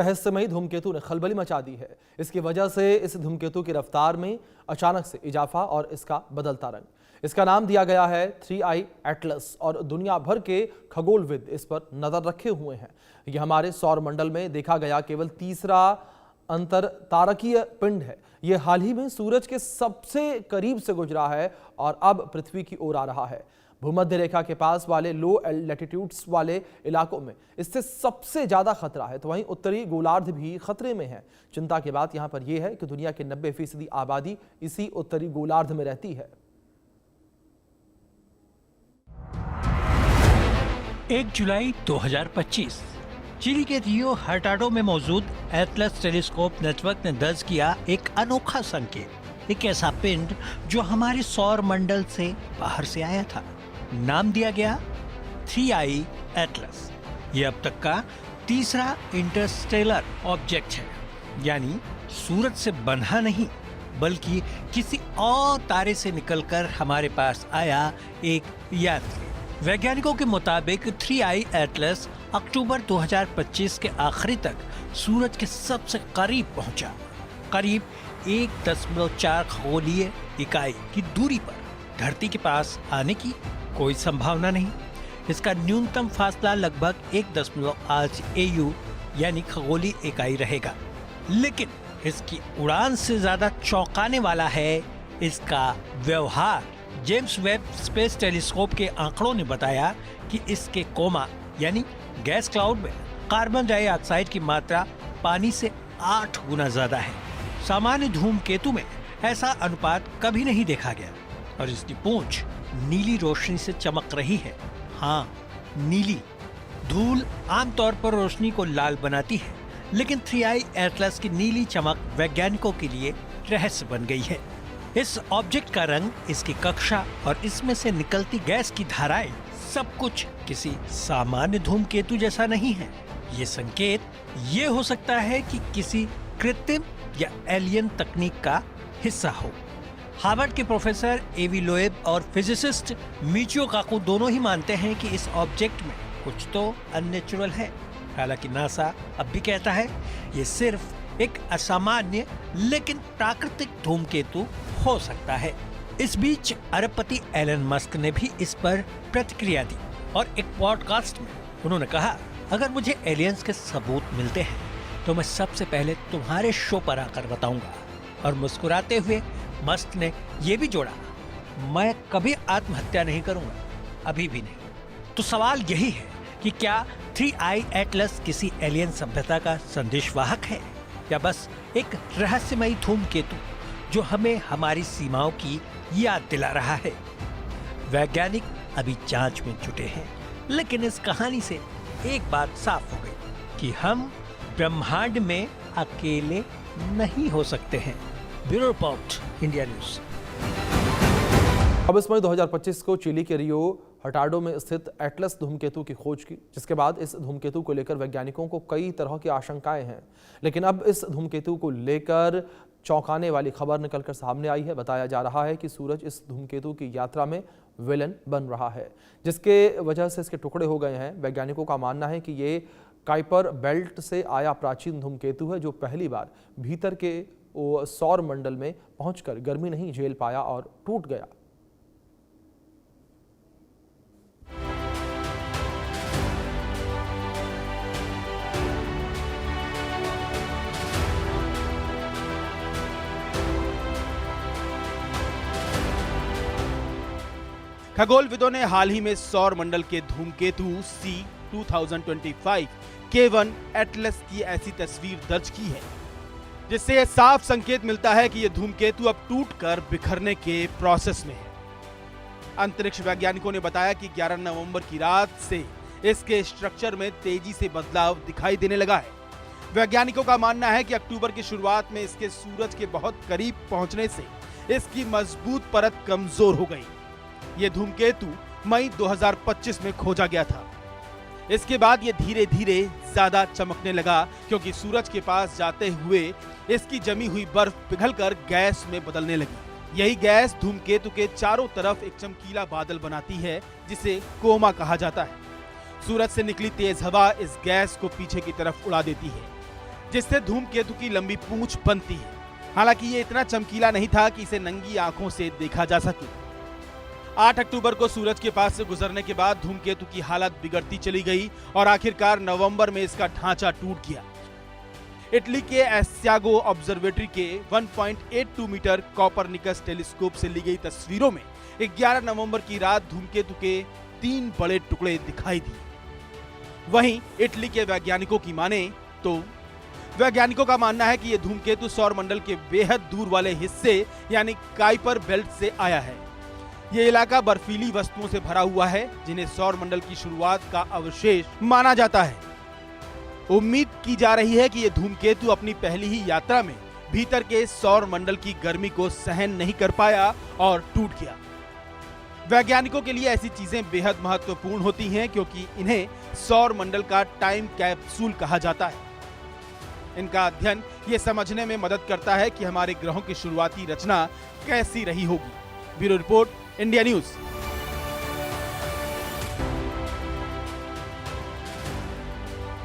रहस्यमयी धूमकेतु ने खलबली मचा दी है। इसकी वजह से इस धूमकेतु की रफ्तार में अचानक से इजाफा और इसका बदलता रंग। इसका नाम दिया गया है 3I एटलस और दुनिया भर के खगोलविद इस पर नजर रखे हुए हैं। यह हमारे सौर मंडल में देखा गया केवल तीसरा अंतर तारकीय पिंड है। यह हाल ही में सूरज के सबसे करीब से गुजरा है और अब पृथ्वी की ओर आ रहा है। भूमध्य रेखा के पास वाले लो लैटिट्यूड्स वाले इलाकों में इससे सबसे ज्यादा खतरा है, तो वहीं उत्तरी गोलार्ध भी खतरे में है। चिंता की बात यहां पर यह है कि दुनिया के 90% आबादी इसी उत्तरी गोलार्ध में रहती है। 1 जुलाई 2025 चिली के रियो हर्टाडो में मौजूद एटलस टेलीस्कोप नेटवर्क ने दर्ज किया एक अनोखा संकेत, एक ऐसा पिंड जो हमारे सौर मंडल से बाहर से आया था। नाम दिया गया 3I एटलस। यह अब तक का तीसरा इंटरस्टेलर ऑब्जेक्ट है, यानी सूरज से बंधा नहीं बल्कि किसी और तारे से निकलकर हमारे पास आया एक यात्री। वैज्ञानिकों के मुताबिक 3I एटलस अक्टूबर 2025 के आखिरी तक सूरज के सबसे करीब पहुंचा। करीब 1.4 खगोलीय इकाई की दूरी पर धरती के पास आने की कोई संभावना नहीं। इसका न्यूनतम फासला लगभग 1.8 AU यानी खगोलीय इकाई रहेगा। लेकिन इसकी उड़ान से ज्यादा चौंकाने वाला है इसका व्यवहार। जेम्स वेब स्पेस टेलीस्कोप के आंकड़ों ने बताया कि इसके कोमा यानी गैस क्लाउड में कार्बन डाइऑक्साइड की मात्रा पानी से 8 गुना ज्यादा है। सामान्य धूमकेतु में ऐसा अनुपात कभी नहीं देखा गया और इसकी पूंछ नीली रोशनी से चमक रही है। हाँ, नीली। धूल आमतौर पर रोशनी को लाल बनाती है, लेकिन 3I एटलस की नीली चमक वैज्ञानिकों के लिए रहस्य बन गई है। इस ऑब्जेक्ट का रंग, इसकी कक्षा और इसमें से निकलती गैस की धाराएं सब कुछ किसी सामान्य धूमकेतु जैसा नहीं है। ये संकेत ये हो सकता है कि किसी कृत्रिम या एलियन तकनीक का हिस्सा हो। हार्वर्ड के प्रोफेसर एवी लोएब और फिजिसिस्ट मिचियो काकू दोनों ही मानते हैं कि इस ऑब्जेक्ट में कुछ तो अननेचुरल है। हालांकि नासा अब भी कहता है ये सिर्फ एक असामान्य लेकिन प्राकृतिक धूमकेतु हो सकता है। इस बीच अरबपति एलन मस्क ने भी इस पर प्रतिक्रिया दी और एक पॉडकास्ट में उन्होंने कहा, अगर मुझे एलियंस के सबूत मिलते हैं तो मैं सबसे पहले तुम्हारे शो पर आकर बताऊंगा। और मुस्कुराते हुए मस्क ने यह भी जोड़ा, मैं कभी आत्महत्या नहीं करूंगा, अभी भी नहीं। तो सवाल यही है कि क्या 3I एटलस किसी एलियन सभ्यता का संदेशवाहक है या बस एक रहस्यमयी धूमकेतु जो हमें हमारी सीमाओं की याद दिला रहा है। वैज्ञानिक अभी जांच में जुटे हैं, लेकिन इस कहानी से एक बात साफ हो गई कि हम ब्रह्मांड में अकेले नहीं हो सकते हैं। Bureau report, India news. 22 मई 2025 को चिली के रियो हर्टाडो में स्थित एटलस धूमकेतु की खोज की, जिसके बाद इस धूमकेतु को लेकर वैज्ञानिकों को कई तरह की आशंकाएं हैं। लेकिन अब इस धूमकेतु को लेकर चौंकाने वाली खबर निकलकर सामने आई है। बताया जा रहा है कि सूरज इस धूमकेतु की यात्रा में विलन बन रहा है, जिसके वजह से इसके टुकड़े हो गए हैं। वैज्ञानिकों का मानना है कि ये काइपर बेल्ट से आया प्राचीन धूमकेतु है जो पहली बार भीतर के सौर मंडल में पहुंचकर गर्मी नहीं झेल पाया और टूट गया। खगोलविदों ने हाल ही में सौर मंडल के धूमकेतु C 2025 K1 एटलस की ऐसी तस्वीर दर्ज की है, जिससे यह साफ संकेत मिलता है कि यह धूमकेतु अब टूटकर बिखरने के प्रोसेस में है। अंतरिक्ष वैज्ञानिकों ने बताया कि 11 नवंबर की रात से इसके स्ट्रक्चर में तेजी से बदलाव दिखाई देने लगा है। वैज्ञानिकों का मानना है कि अक्टूबर की शुरुआत में इसके सूरज के बहुत करीब पहुंचने से इसकी मजबूत परत कमजोर हो गई। यह धूमकेतु मई 2025 में खोजा गया था। इसके बाद यह धीरे धीरे ज्यादा चमकने लगा, क्योंकि सूरज के पास जाते हुए इसकी जमी हुई बर्फ पिघलकर गैस में बदलने लगी। यही गैस धूमकेतु के चारों तरफ एक चमकीला बादल बनाती है, जिसे कोमा कहा जाता है। सूरज से निकली तेज हवा इस गैस को पीछे की तरफ उड़ा देती है। जिससे धूमकेतु की लंबी पूंछ बनती है। हालांकि ये इतना चमकीला नहीं था कि इसे नंगी आंखों से देखा जा सके। 8 अक्टूबर को सूरज के पास से गुजरने के बाद धूमकेतु की हालत बिगड़ती चली गई और आखिरकार नवंबर में इसका ढांचा टूट गया। इटली के एस्यागो ऑब्जर्वेटरी के 1.82 मीटर कोपरनिकस टेलीस्कोप से ली गई तस्वीरों में 11 नवंबर की रात धूमकेतु के 3 बड़े टुकड़े दिखाई दिए। वहीं इटली के वैज्ञानिकों की माने तो वैज्ञानिकों का मानना है कि यह धूमकेतु सौर मंडल के बेहद दूर वाले हिस्से यानी काइपर बेल्ट से आया है। यह इलाका बर्फीली वस्तुओं से भरा हुआ है जिन्हें सौर मंडल की शुरुआत का अवशेष माना जाता है। उम्मीद की जा रही है कि यह धूमकेतु अपनी पहली ही यात्रा में भीतर के सौर मंडल की गर्मी को सहन नहीं कर पाया और टूट गया। वैज्ञानिकों के लिए ऐसी चीजें बेहद महत्वपूर्ण होती हैं क्योंकि इन्हें सौर मंडल का टाइम कैप्सूल कहा जाता है। इनका अध्ययन ये समझने में मदद करता है कि हमारे ग्रहों की शुरुआती रचना कैसी रही होगी। Bureau report, India news.